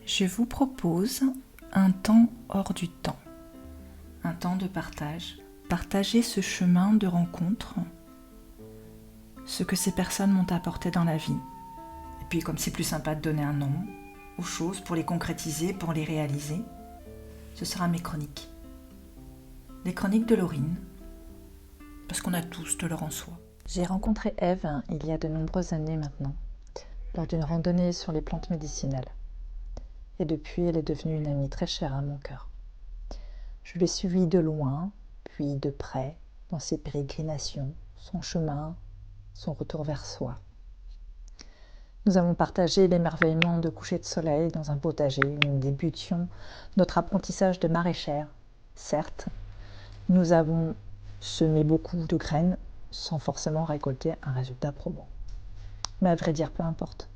Je vous propose un temps hors du temps, un temps de partage. Partager ce chemin de rencontre, ce que ces personnes m'ont apporté dans la vie. Et puis comme c'est plus sympa de donner un nom aux choses pour les concrétiser, pour les réaliser, ce sera mes chroniques. Les chroniques de Laurine, parce qu'on a tous de l'or en soi. J'ai rencontré Ève il y a de nombreuses années maintenant, lors d'une randonnée sur les plantes médicinales. Et depuis, elle est devenue une amie très chère à mon cœur. Je l'ai suivie de loin, puis de près, dans ses pérégrinations, son chemin, son retour vers soi. Nous avons partagé l'émerveillement de coucher de soleil dans un potager où nous débutions notre apprentissage de maraîchère. Certes, nous avons semé beaucoup de graines sans forcément récolter un résultat probant. Mais à vrai dire, peu importe.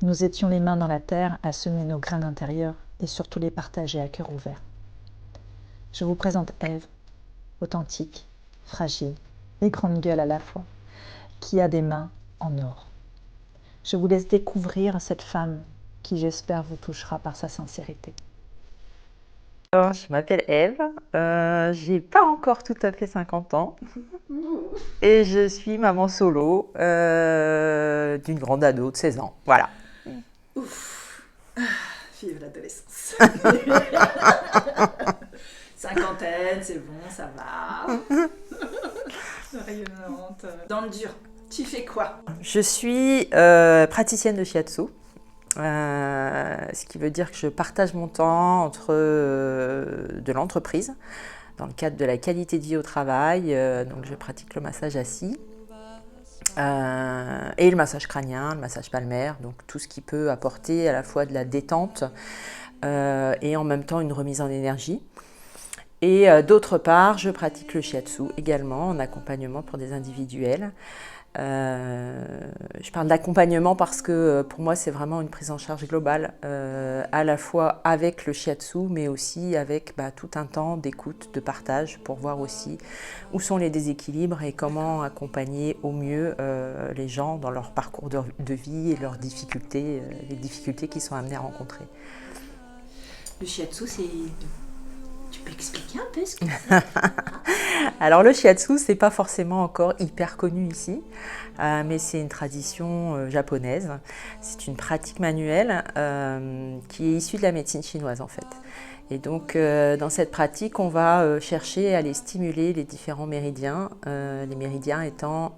Nous étions les mains dans la terre à semer nos graines intérieures et surtout les partager à cœur ouvert. Je vous présente Ève, authentique, fragile et grande gueule à la fois, qui a des mains en or. Je vous laisse découvrir cette femme qui, j'espère, vous touchera par sa sincérité. Alors, je m'appelle Ève, j'ai pas encore tout à fait 50 ans et je suis maman solo d'une grande ado de 16 ans. Voilà. Ouf, vive l'adolescence. Cinquantaine, c'est bon, ça va. Rayonnante. Dans le dur, tu fais quoi? Je suis praticienne de shiatsu, ce qui veut dire que je partage mon temps entre de l'entreprise, dans le cadre de la qualité de vie au travail, donc je pratique le massage assis, et le massage crânien, le massage palmaire, donc tout ce qui peut apporter à la fois de la détente et en même temps une remise en énergie. Et d'autre part, je pratique le shiatsu également en accompagnement pour des individuels. Je parle d'accompagnement parce que pour moi c'est vraiment une prise en charge globale, à la fois avec le shiatsu mais aussi avec tout un temps d'écoute, de partage pour voir aussi où sont les déséquilibres et comment accompagner au mieux les gens dans leur parcours de vie et leurs difficultés, les difficultés qu'ils sont amenés à rencontrer. Le shiatsu, c'est... Tu peux expliquer un peu ce que c'est? Alors le shiatsu, c'est pas forcément encore hyper connu ici, mais c'est une tradition japonaise. C'est une pratique manuelle qui est issue de la médecine chinoise en fait. Et donc dans cette pratique, on va chercher à aller stimuler les différents méridiens, les méridiens étant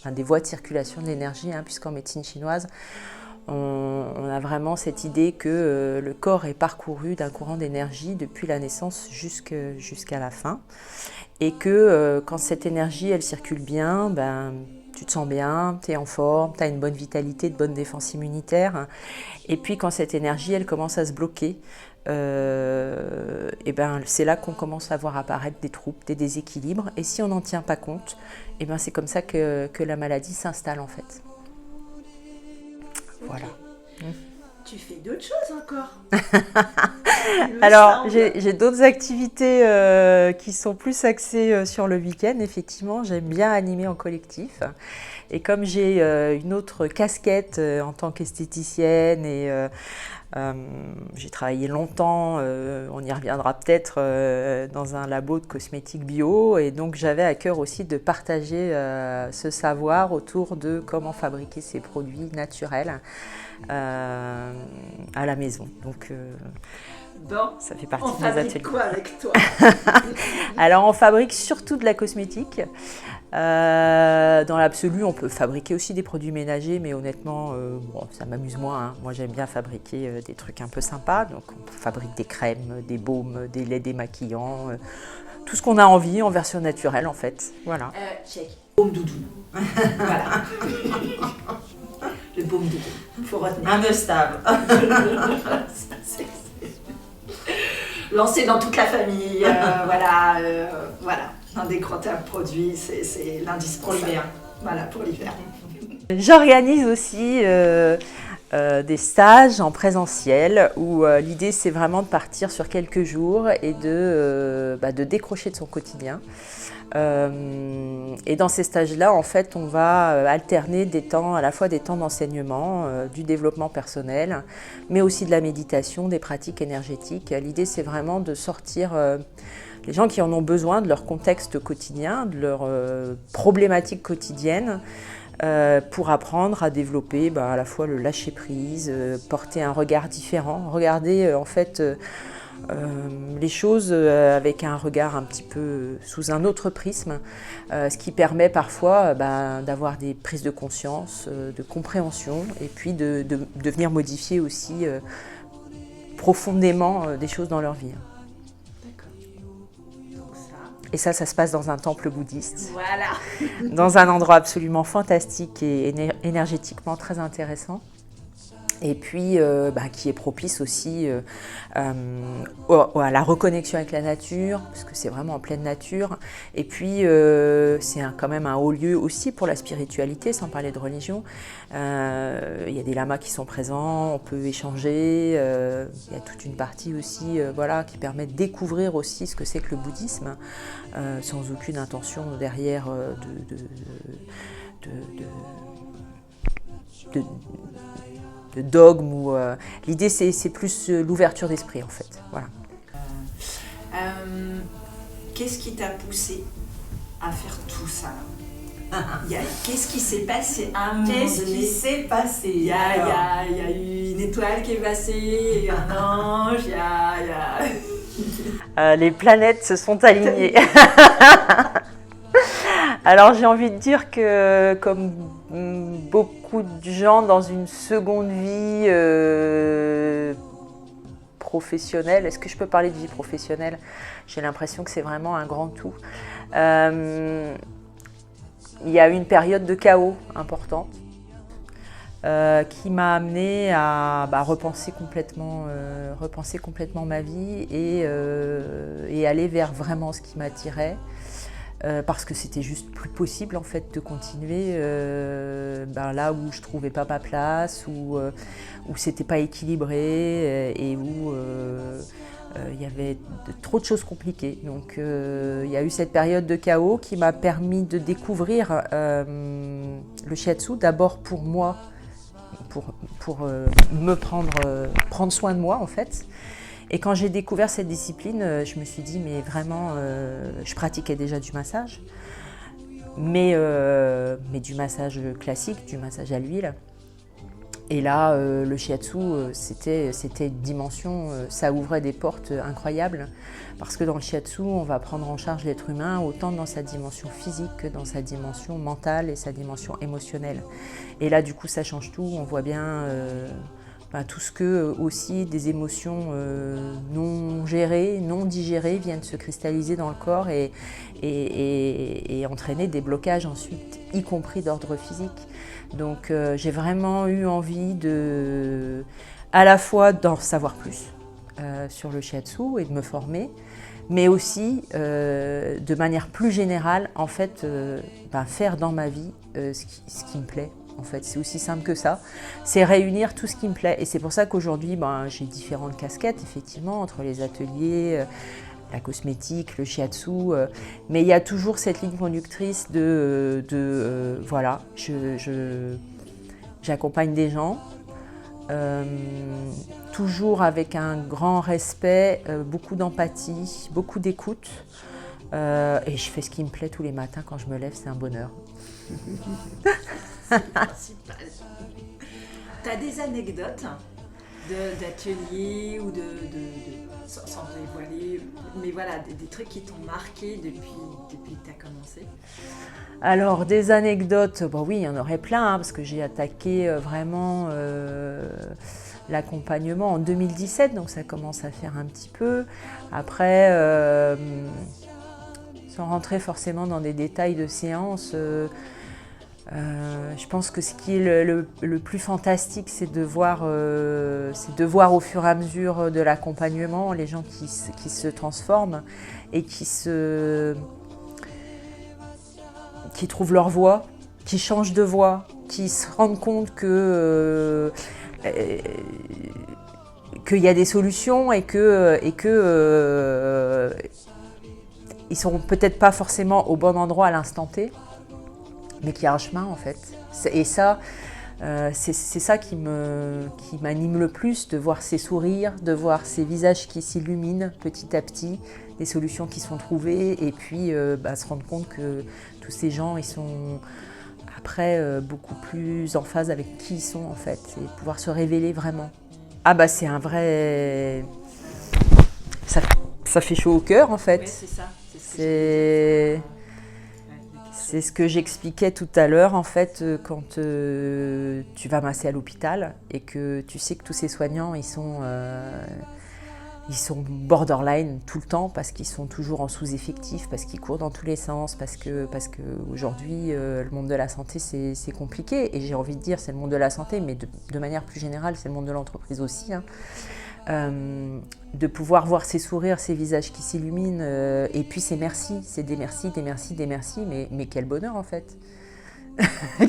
des voies de circulation de l'énergie, puisqu'en médecine chinoise, on a vraiment cette idée que le corps est parcouru d'un courant d'énergie depuis la naissance jusqu'à la fin et que quand cette énergie elle circule bien, tu te sens bien, tu es en forme, tu as une bonne vitalité, de bonne défense immunitaire. Et puis quand cette énergie elle commence à se bloquer, c'est là qu'on commence à voir apparaître des troubles, des déséquilibres. Et si on n'en tient pas compte, c'est comme ça que la maladie s'installe en fait. Voilà. Tu fais d'autres choses encore? Alors, j'ai d'autres activités qui sont plus axées sur le week-end. Effectivement, j'aime bien animer en collectif. Et comme j'ai une autre casquette en tant qu'esthéticienne et j'ai travaillé longtemps, on y reviendra peut-être, dans un labo de cosmétiques bio. Et donc, j'avais à cœur aussi de partager ce savoir autour de comment fabriquer ces produits naturels à la maison. Donc, ça fait partie de mes ateliers. On fabrique quoi avec toi? Alors, on fabrique surtout de la cosmétique. Dans l'absolu, on peut fabriquer aussi des produits ménagers, mais honnêtement, ça m'amuse moins. Moi, j'aime bien fabriquer des trucs un peu sympas. Donc, on fabrique des crèmes, des baumes, des laits démaquillants, tout ce qu'on a envie en version naturelle, en fait. Voilà. Check. Baume doudou. Voilà. Le baume doudou. Faut retenir. Un stable. Lancé dans toute la famille. Voilà. Un décrottable produit, c'est l'indispensable. Pour l'hiver. Voilà, pour l'hiver. J'organise aussi des stages en présentiel où l'idée c'est vraiment de partir sur quelques jours et de décrocher de son quotidien. Et dans ces stages-là, en fait, on va alterner des temps, à la fois des temps d'enseignement, du développement personnel, mais aussi de la méditation, des pratiques énergétiques. L'idée, c'est vraiment de sortir les gens qui en ont besoin de leur contexte quotidien, de leurs problématiques quotidiennes, pour apprendre à développer à la fois le lâcher-prise, porter un regard différent, regarder en fait les choses avec un regard un petit peu sous un autre prisme, ce qui permet parfois d'avoir des prises de conscience, de compréhension et puis de venir modifier aussi profondément des choses dans leur vie. Et ça se passe dans un temple bouddhiste, Voilà. dans un endroit absolument fantastique et énergétiquement très intéressant. Et puis qui est propice aussi à la reconnexion avec la nature, parce que c'est vraiment en pleine nature. Et puis c'est quand même un haut lieu aussi pour la spiritualité, sans parler de religion. Il y a des lamas qui sont présents, on peut échanger. Il y a toute une partie aussi qui permet de découvrir aussi ce que c'est que le bouddhisme, sans aucune intention derrière de dogme ou l'idée c'est plus l'ouverture d'esprit en fait. Voilà. Qu'est-ce qui t'a poussé à faire tout ça? Qu'est-ce qui s'est passé à un moment donné? Qu'est-ce qui s'est passé? Il y a eu une étoile qui est passée, un ange, Les planètes se sont alignées. Alors j'ai envie de dire que comme beaucoup de gens dans une seconde vie professionnelle, est-ce que je peux parler de vie professionnelle? J'ai l'impression que c'est vraiment un grand tout. Il y a eu une période de chaos importante qui m'a amenée à repenser complètement ma vie et aller vers vraiment ce qui m'attirait. Parce que c'était juste plus possible en fait de continuer là où je trouvais pas ma place, où c'était pas équilibré et où il y avait trop de choses compliquées. Donc il y a eu cette période de chaos qui m'a permis de découvrir le shiatsu, d'abord pour moi, pour me prendre soin de moi en fait. Et quand j'ai découvert cette discipline, je me suis dit, mais vraiment, je pratiquais déjà du massage, mais du massage classique, du massage à l'huile. Et là, le shiatsu, c'était une dimension, ça ouvrait des portes incroyables, parce que dans le shiatsu, on va prendre en charge l'être humain autant dans sa dimension physique que dans sa dimension mentale et sa dimension émotionnelle. Et là, du coup, ça change tout, on voit bien... tout ce que aussi des émotions non gérées, non digérées viennent se cristalliser dans le corps et entraîner des blocages ensuite, y compris d'ordre physique. Donc j'ai vraiment eu envie à la fois d'en savoir plus sur le shiatsu et de me former, mais aussi de manière plus générale, en fait, faire dans ma vie ce qui me plaît. En fait, c'est aussi simple que ça. C'est réunir tout ce qui me plaît. Et c'est pour ça qu'aujourd'hui, j'ai différentes casquettes, effectivement, entre les ateliers, la cosmétique, le shiatsu. Mais il y a toujours cette ligne conductrice j'accompagne des gens, toujours avec un grand respect, beaucoup d'empathie, beaucoup d'écoute. Et je fais ce qui me plaît tous les matins quand je me lève, c'est un bonheur. T'as des anecdotes d'ateliers ou sans dévoiler, mais voilà, des trucs qui t'ont marqué depuis que t'as commencé? Alors, des anecdotes, oui, il y en aurait plein, parce que j'ai attaqué vraiment l'accompagnement en 2017, donc ça commence à faire un petit peu. Après, sans rentrer forcément dans des détails de séance, je pense que ce qui est le plus fantastique, c'est de voir au fur et à mesure de l'accompagnement les gens qui se transforment et qui trouvent leur voie, qui changent de voie, qui se rendent compte que qu'il y a des solutions et que ils sont peut-être pas forcément au bon endroit à l'instant T, mais qu'il y a un chemin en fait. Et ça, c'est ça qui m'anime le plus, de voir ces sourires, de voir ces visages qui s'illuminent petit à petit, des solutions qui sont trouvées, et puis se rendre compte que tous ces gens, ils sont après beaucoup plus en phase avec qui ils sont en fait, et pouvoir se révéler vraiment. Ah bah c'est un vrai... Ça fait chaud au cœur en fait. Ouais, c'est ça. C'est ce que j'expliquais tout à l'heure, en fait, quand tu vas masser à l'hôpital et que tu sais que tous ces soignants, ils sont borderline tout le temps parce qu'ils sont toujours en sous-effectif, parce qu'ils courent dans tous les sens, parce que aujourd'hui, le monde de la santé, c'est compliqué. Et j'ai envie de dire, c'est le monde de la santé, mais de manière plus générale, c'est le monde de l'entreprise aussi, hein. De pouvoir voir ces sourires, ces visages qui s'illuminent, et puis ces merci, c'est des merci, des merci, des merci, mais quel bonheur en fait.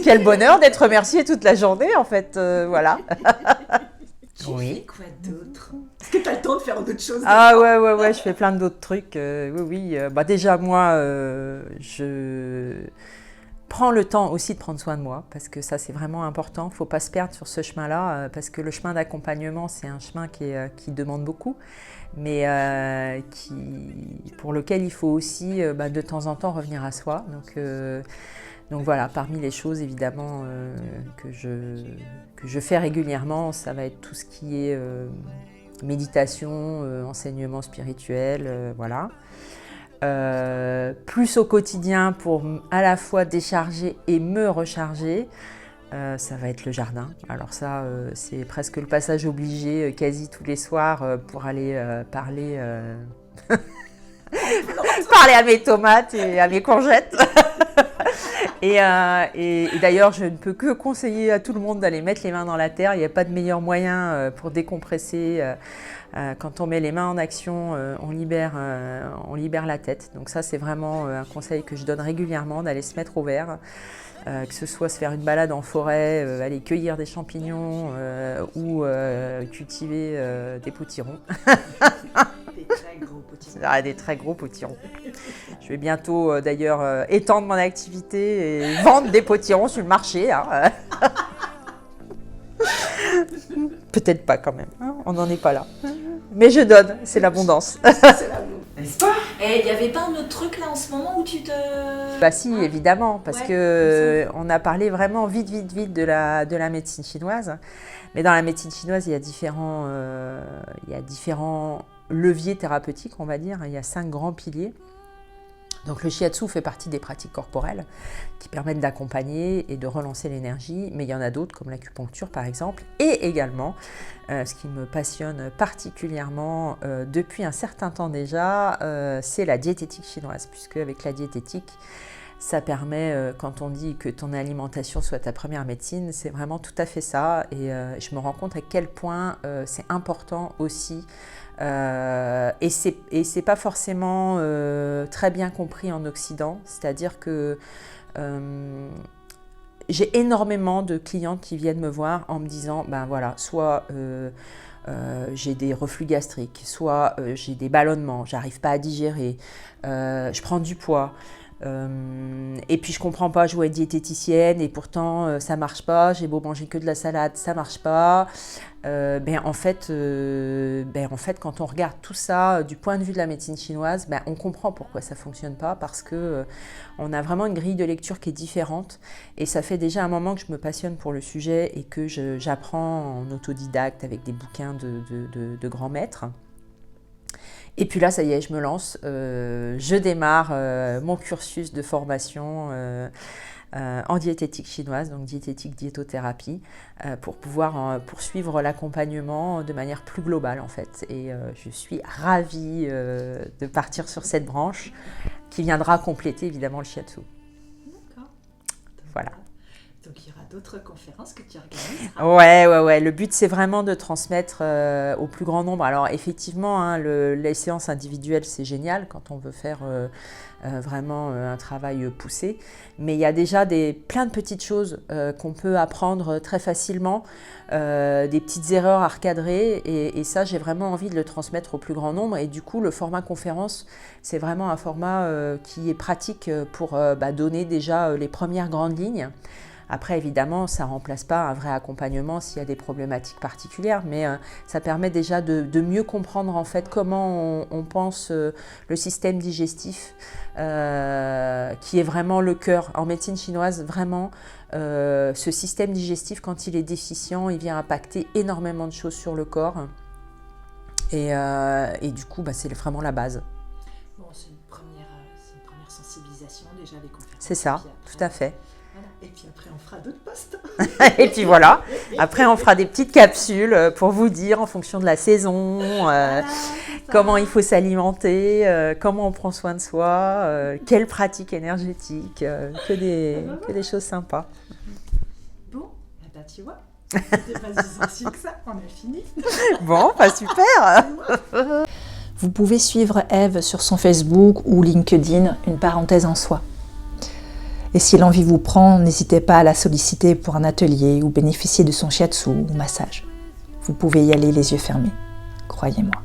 Quel bonheur d'être remercié toute la journée en fait, voilà. Oui. Tu fais quoi d'autre? Est-ce que tu as le temps de faire d'autres choses? Ah ouais, je fais plein d'autres trucs, oui. Déjà moi, je prends le temps aussi de prendre soin de moi, parce que ça c'est vraiment important, il ne faut pas se perdre sur ce chemin-là, parce que le chemin d'accompagnement c'est un chemin qui demande beaucoup, mais pour lequel il faut aussi de temps en temps revenir à soi. Donc voilà, parmi les choses évidemment que je fais régulièrement, ça va être tout ce qui est méditation, enseignement spirituel, voilà. Plus au quotidien pour à la fois décharger et me recharger, ça va être le jardin. Alors ça, c'est presque le passage obligé quasi tous les soirs pour aller parler à mes tomates et à mes courgettes. Et d'ailleurs, je ne peux que conseiller à tout le monde d'aller mettre les mains dans la terre. Il n'y a pas de meilleur moyen pour décompresser. Quand on met les mains en action, on libère la tête. Donc ça, c'est vraiment un conseil que je donne régulièrement, d'aller se mettre au vert. Que ce soit se faire une balade en forêt, aller cueillir des champignons ou cultiver des potirons. Des très gros potirons. Ah, des très gros potirons. Je vais bientôt d'ailleurs étendre mon activité et vendre des potirons sur le marché. Hein. Peut-être pas quand même, hein, on n'en est pas là. Mais je donne, c'est l'abondance. C'est l'amour. N'est-ce pas? Et il n'y avait pas un autre truc là en ce moment où tu te... Bah si, évidemment, parce que on a parlé vraiment vite de la médecine chinoise. Mais dans la médecine chinoise, il y a différents leviers thérapeutiques, on va dire. Il y a 5 grands piliers. Donc le shiatsu fait partie des pratiques corporelles qui permettent d'accompagner et de relancer l'énergie, mais il y en a d'autres comme l'acupuncture par exemple, et également, ce qui me passionne particulièrement depuis un certain temps déjà, c'est la diététique chinoise, puisque avec la diététique, ça permet, quand on dit que ton alimentation soit ta première médecine, c'est vraiment tout à fait ça, et je me rends compte à quel point c'est important aussi. Et c'est pas forcément très bien compris en Occident, c'est-à-dire que j'ai énormément de clientes qui viennent me voir en me disant ben voilà, soit j'ai des reflux gastriques, soit j'ai des ballonnements, j'arrive pas à digérer, je prends du poids. Et puis je comprends pas, je veux être diététicienne et pourtant ça marche pas, j'ai beau manger que de la salade, ça marche pas. En fait, quand on regarde tout ça du point de vue de la médecine chinoise, on comprend pourquoi ça fonctionne pas, parce que on a vraiment une grille de lecture qui est différente, et ça fait déjà un moment que je me passionne pour le sujet et que j'apprends en autodidacte avec des bouquins de grands maîtres. Et puis là, ça y est, je me lance, je démarre mon cursus de formation en diététique chinoise, donc diététique diétothérapie, pour pouvoir poursuivre l'accompagnement de manière plus globale en fait. Et je suis ravie de partir sur cette branche qui viendra compléter évidemment le shiatsu. D'accord. Voilà. Donc il y aura d'autres conférences que tu organises. Ouais. Le but, c'est vraiment de transmettre au plus grand nombre. Alors effectivement, hein, les séances individuelles, c'est génial quand on veut faire vraiment un travail poussé. Mais il y a déjà plein de petites choses qu'on peut apprendre très facilement, des petites erreurs à recadrer. Et ça, j'ai vraiment envie de le transmettre au plus grand nombre. Et du coup, le format conférence, c'est vraiment un format qui est pratique pour donner déjà les premières grandes lignes. Après, évidemment, ça ne remplace pas un vrai accompagnement s'il y a des problématiques particulières, mais ça permet déjà de mieux comprendre en fait comment on pense le système digestif, qui est vraiment le cœur. En médecine chinoise, vraiment, ce système digestif, quand il est déficient, il vient impacter énormément de choses sur le corps. Et du coup, c'est vraiment la base. Bon, c'est une première sensibilisation déjà, les conférences. C'est ça, tout à fait. Voilà. Et puis après, on fera d'autres posts. Et puis voilà, après on fera des petites capsules pour vous dire en fonction de la saison, comment il faut s'alimenter, comment on prend soin de soi, quelles pratiques énergétiques, que des choses sympas. Bon, tu vois, c'était pas si sensible que ça, on a fini. Bon, super. Vous pouvez suivre Ève sur son Facebook ou LinkedIn, une parenthèse en soi. Et si l'envie vous prend, n'hésitez pas à la solliciter pour un atelier ou bénéficier de son shiatsu ou massage. Vous pouvez y aller les yeux fermés, croyez-moi.